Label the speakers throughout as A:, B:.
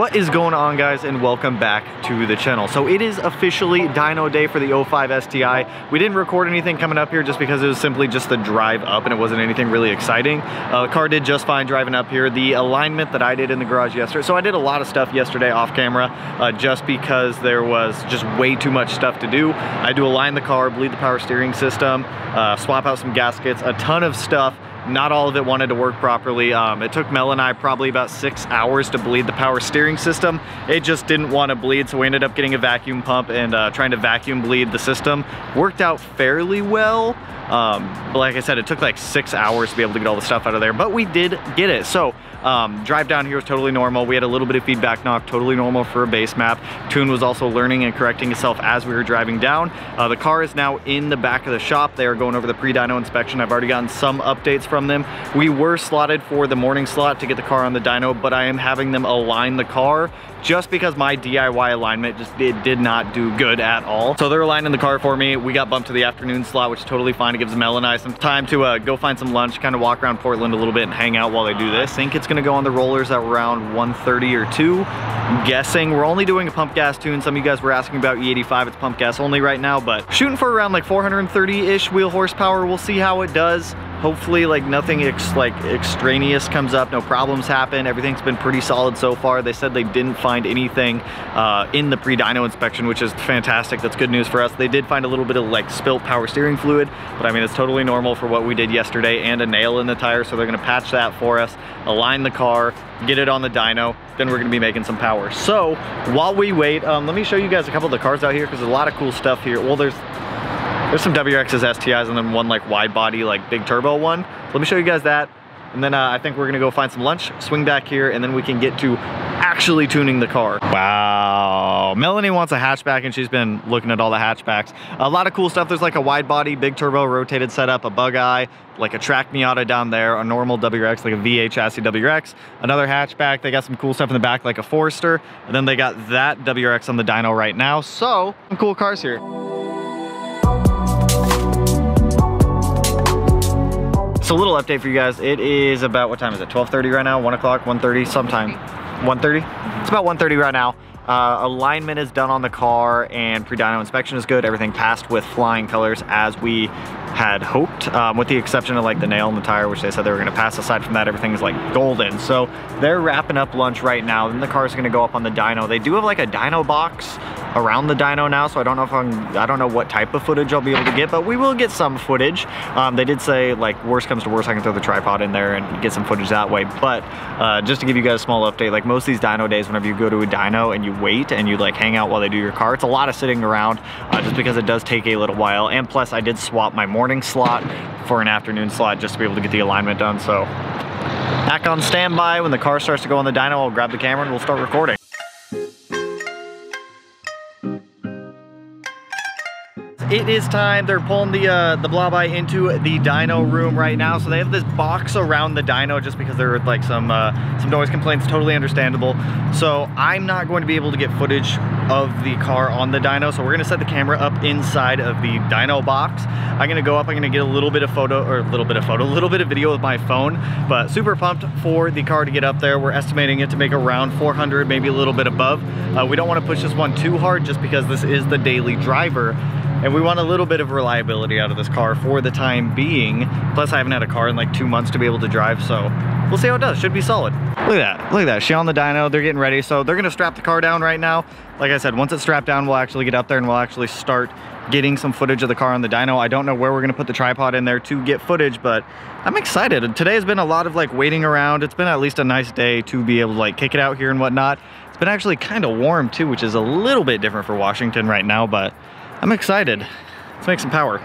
A: What is going on, guys, and welcome back to the channel. So it is officially dyno day for the 05 STI. We didn't record anything coming up here just because it was simply just the drive up and it wasn't anything really exciting. The car did just fine driving up here. The alignment that I did in the garage yesterday, so I did a lot of stuff yesterday off camera just because there was just way too much stuff to do. I had to align the car, bleed the power steering system, swap out some gaskets, a ton of stuff. Not all of it wanted to work properly. It took Mel and I probably about 6 hours to bleed the power steering system. It just didn't want to bleed, so we ended up getting a vacuum pump and trying to vacuum bleed the system. Worked out fairly well. But like I said, it took like 6 hours to be able to get all the stuff out of there, but we did get it. So drive down here was totally normal. We had a little bit of feedback knock, totally normal for a base map. Tune was also learning and correcting itself as we were driving down. The car is now in the back of the shop. They are going over the pre-dyno inspection. I've already gotten some updates from them. We were slotted for the morning slot to get the car on the dyno, but I am having them align the car just because my DIY alignment just did not do good at all. So they're aligning the car for me. We got bumped to the afternoon slot, which is totally fine. It gives Mel and I some time to go find some lunch, kind of walk around Portland a little bit and hang out while they do this. I think it's gonna go on the rollers at around 1:30 or 2. I'm guessing. We're only doing a pump gas tune. Some of you guys were asking about E85. It's pump gas only right now, but shooting for around like 430-ish wheel horsepower. We'll see how it does. Hopefully like nothing extraneous comes up, no problems happen. Everything's been pretty solid so far. They said they didn't find anything in the pre-dyno inspection, which is fantastic. That's good news for us. They did find a little bit of like spilt power steering fluid, but I mean, it's totally normal for what we did yesterday, and a nail in the tire. So they're gonna patch that for us, align the car, get it on the dyno, then we're gonna be making some power. So while we wait, let me show you guys a couple of the cars out here because there's a lot of cool stuff here. Well, there's some WRX's STIs and then one like wide body, like big turbo one. Let me show you guys that. And then I think we're gonna go find some lunch, swing back here, and then we can get to actually tuning the car. Wow, Melanie wants a hatchback and she's been looking at all the hatchbacks. A lot of cool stuff. There's like a wide body, big turbo, rotated setup, a bug eye, like a track Miata down there, a normal WRX, like a V8 chassis WRX, another hatchback. They got some cool stuff in the back, like a Forester, and then they got that WRX on the dyno right now. So, some cool cars here. So a little update for you guys. It is about, what time is it? 12:30 right now, 1 o'clock, 1:30 sometime. 1:30? It's about 1:30 right now. Alignment is done on the car and pre-dyno inspection is good. Everything passed with flying colors as we had hoped, with the exception of like the nail in the tire, which they said they were gonna pass. Aside from that, everything is like golden. So they're wrapping up lunch right now. Then the car's gonna go up on the dyno. They do have like a dyno box around the dyno now, so I don't know if I don't know what type of footage I'll be able to get, but we will get some footage. They did say like worst comes to worst, I can throw the tripod in there and get some footage that way. But just to give you guys a small update, like most of these dyno days, whenever you go to a dyno and you wait and you like hang out while they do your car, it's a lot of sitting around just because it does take a little while. And plus I did swap my morning slot for an afternoon slot just to be able to get the alignment done. So back on standby. When the car starts to go on the dyno, I'll grab the camera and we'll start recording. It is time. They're pulling the blob eye into the dyno room right now. So they have this box around the dyno just because there were like some noise complaints, totally understandable. So I'm not going to be able to get footage of the car on the dyno. So we're gonna set the camera up inside of the dyno box. I'm gonna go up, I'm gonna get a little bit of video with my phone, but super pumped for the car to get up there. We're estimating it to make around 400, maybe a little bit above. We don't wanna push this one too hard just because this is the daily driver. And we want a little bit of reliability out of this car for the time being. Plus I haven't had a car in like 2 months to be able to drive, so we'll see how it does. Should be solid. Look at that, look at that. She on the dyno, they're getting ready. So they're gonna strap the car down right now. Like I said, once it's strapped down, we'll actually get up there and we'll actually start getting some footage of the car on the dyno. I don't know where we're gonna put the tripod in there to get footage, but I'm excited. Today has been a lot of like waiting around. It's been at least a nice day to be able to like kick it out here and whatnot. It's been actually kind of warm too, which is a little bit different for Washington right now, but I'm excited. Let's make some power.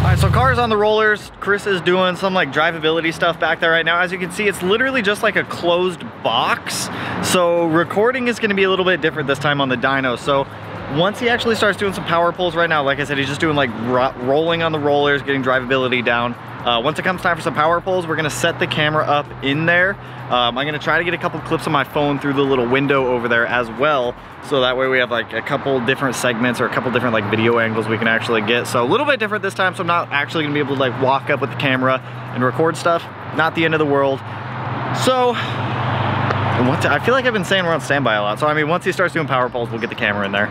A: Alright, so car's on the rollers. Chris is doing some like drivability stuff back there right now. As you can see, it's literally just like a closed box. So recording is gonna be a little bit different this time on the dyno. So once he actually starts doing some power pulls right now, like I said, he's just doing like rolling on the rollers, getting drivability down. Once it comes time for some power poles, we're gonna set the camera up in there. I'm gonna try to get a couple clips on my phone through the little window over there as well, so that way we have like a couple different segments or a couple different like video angles we can actually get. So a little bit different this time, so I'm not actually gonna be able to like walk up with the camera and record stuff. Not the end of the world. So, I feel like I've been saying we're on standby a lot. So I mean, once he starts doing power poles, we'll get the camera in there.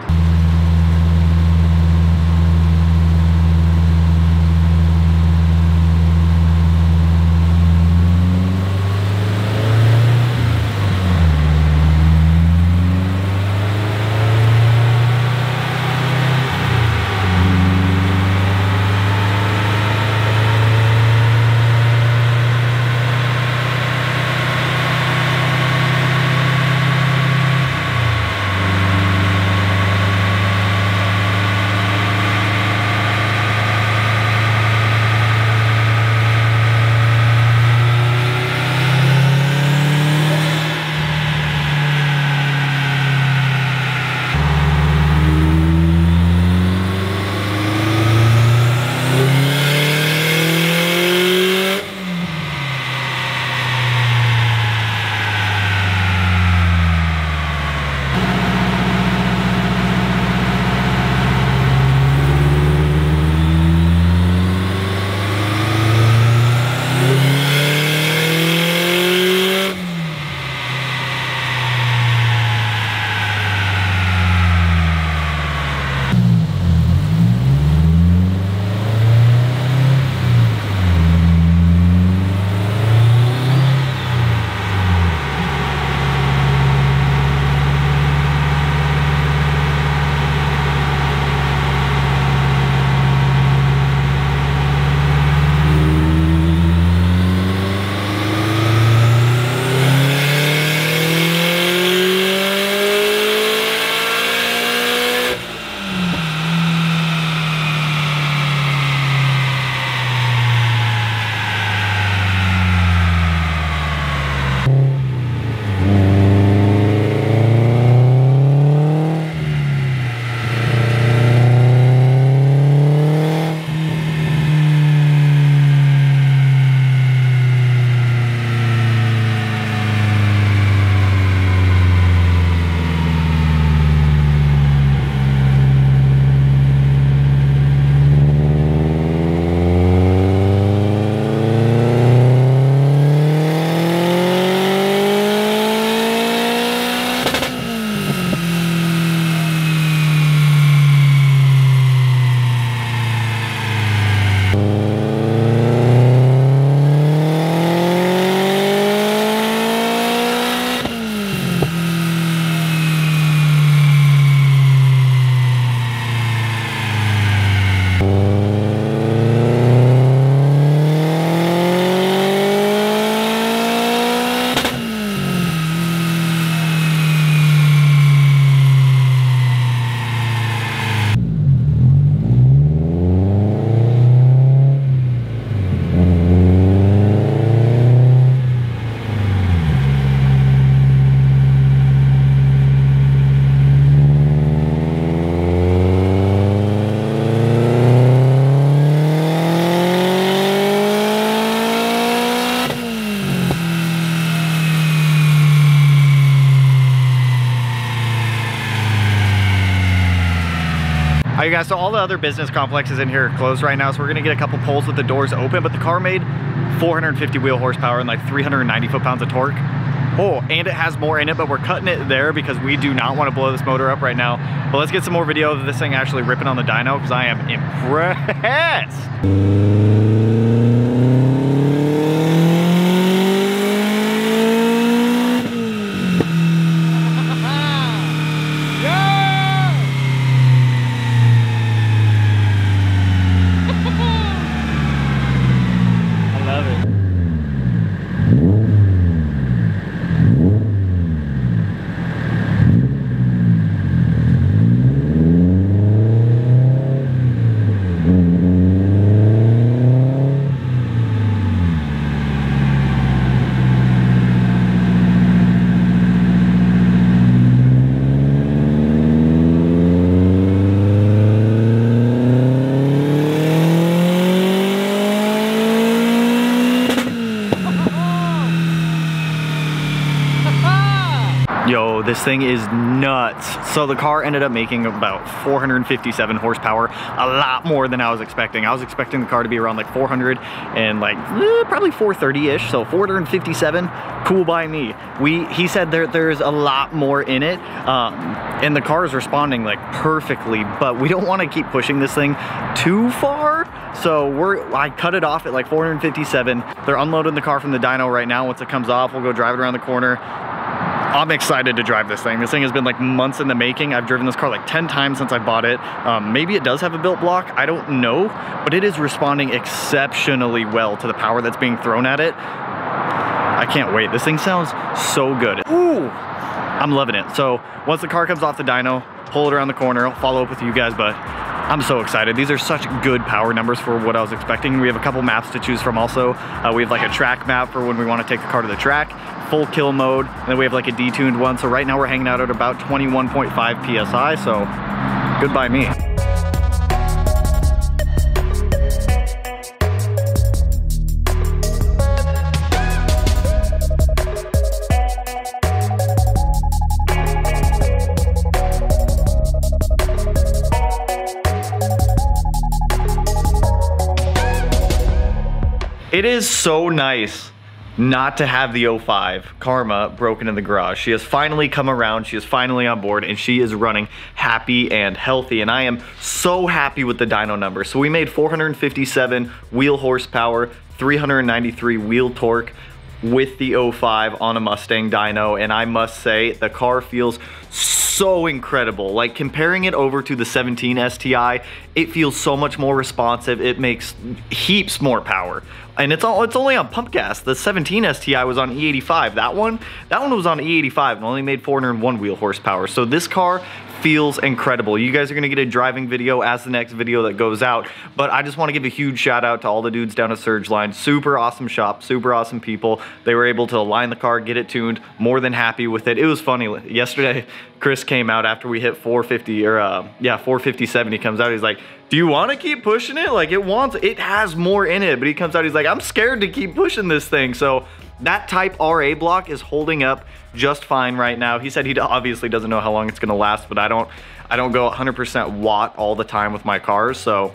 A: Alright guys, so all the other business complexes in here are closed right now, so we're gonna get a couple poles with the doors open, but the car made 450 wheel horsepower and like 390 foot-pounds of torque. Oh, and it has more in it, but we're cutting it there because we do not want to blow this motor up right now. But let's get some more video of this thing actually ripping on the dyno, because I am impressed. This thing is nuts. So the car ended up making about 457 horsepower, a lot more than I was expecting. I was expecting the car to be around like 400 and like probably 430-ish, so 457, cool by me. He said there's a lot more in it, and the car is responding like perfectly, but we don't want to keep pushing this thing too far. So I cut it off at like 457. They're unloading the car from the dyno right now. Once it comes off, we'll go drive it around the corner. I'm excited to drive this thing. This thing has been like months in the making. I've driven this car like 10 times since I bought it. Maybe it does have a built block, I don't know, but it is responding exceptionally well to the power that's being thrown at it. I can't wait. This thing sounds so good. Ooh, I'm loving it. So once the car comes off the dyno, pull it around the corner, I'll follow up with you guys, but I'm so excited. These are such good power numbers for what I was expecting. We have a couple maps to choose from also. We have like a track map for when we want to take the car to the track, full kill mode, and then we have like a detuned one. So right now we're hanging out at about 21.5 PSI, so good by me. It is so nice not to have the 05 Karma broken in the garage. She has finally come around, she is finally on board, and she is running happy and healthy, and I am so happy with the dyno numbers. So we made 457 wheel horsepower, 393 wheel torque with the 05 on a Mustang dyno, and I must say the car feels so incredible. Like comparing it over to the 17 STI, it feels so much more responsive. It makes heaps more power. And it's only on pump gas. The 17 STI was on E85. That one was on E85 and only made 401 wheel horsepower. So this car feels incredible. You guys are gonna get a driving video as the next video that goes out, but I just wanna give a huge shout out to all the dudes down at Surgeline. Super awesome shop, super awesome people. They were able to align the car, get it tuned, more than happy with it. It was funny, yesterday, Chris came out after we hit 450, or 457, he comes out, he's like, do you wanna keep pushing it? Like it has more in it, but he comes out, he's like, I'm scared to keep pushing this thing. So that Type RA block is holding up just fine right now. He said he obviously doesn't know how long it's gonna last, but I don't go 100% watt all the time with my cars, so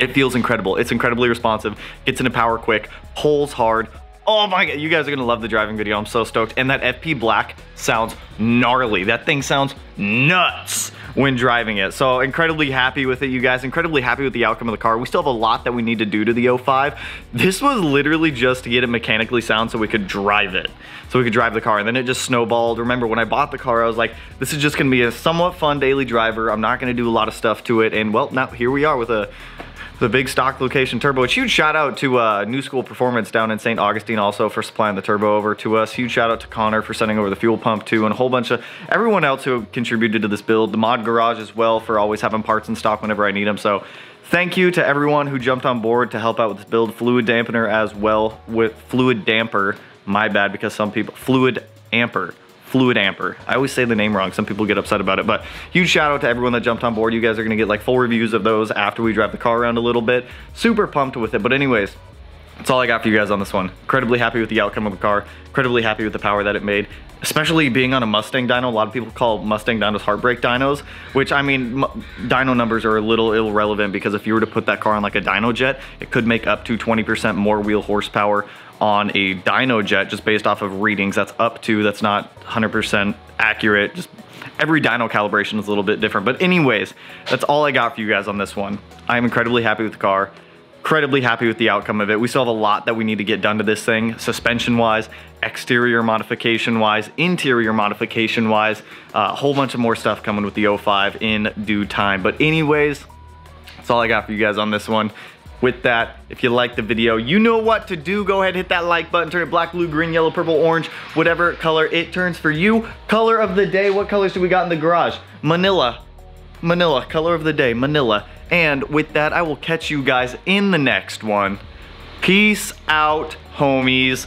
A: it feels incredible. It's incredibly responsive, gets into power quick, pulls hard. Oh my God, you guys are gonna love the driving video. I'm so stoked. And that FP Black sounds gnarly. That thing sounds nuts when driving it. So incredibly happy with it, you guys. Incredibly happy with the outcome of the car. We still have a lot that we need to do to the 05. This was literally just to get it mechanically sound so we could drive it. So we could drive the car, and then it just snowballed. Remember, when I bought the car, I was like, this is just gonna be a somewhat fun daily driver. I'm not gonna do a lot of stuff to it. And well, now here we are with the big stock location turbo. A huge shout out to New School Performance down in St. Augustine also for supplying the turbo over to us. Huge shout out to Connor for sending over the fuel pump too, and a whole bunch of everyone else who contributed to this build. The Mod Garage as well for always having parts in stock whenever I need them. So thank you to everyone who jumped on board to help out with this build. Fluid dampener as well, with fluid damper, my bad, because some people, fluid amper. I always say the name wrong. Some people get upset about it, but huge shout out to everyone that jumped on board. You guys are gonna get like full reviews of those after we drive the car around a little bit. Super pumped with it. But anyways, that's all I got for you guys on this one. Incredibly happy with the outcome of the car. Incredibly happy with the power that it made, especially being on a Mustang dyno. A lot of people call Mustang dynos heartbreak dynos, which I mean, dyno numbers are a little irrelevant because if you were to put that car on like a dyno jet, it could make up to 20% more wheel horsepower on a dyno jet just based off of readings. That's up to, that's not 100% accurate. Just every dyno calibration is a little bit different. But anyways, that's all I got for you guys on this one. I'm incredibly happy with the car. Incredibly happy with the outcome of it. We still have a lot that we need to get done to this thing, suspension wise, exterior modification wise, interior modification wise, a whole bunch of more stuff coming with the 05 in due time. But anyways, that's all I got for you guys on this one. With that, if you like the video, you know what to do. Go ahead, hit that like button, turn it black, blue, green, yellow, purple, orange, whatever color it turns for you. Color of the day, what colors do we got in the garage? Manila, color of the day, Manila. And with that, I will catch you guys in the next one. Peace out, homies.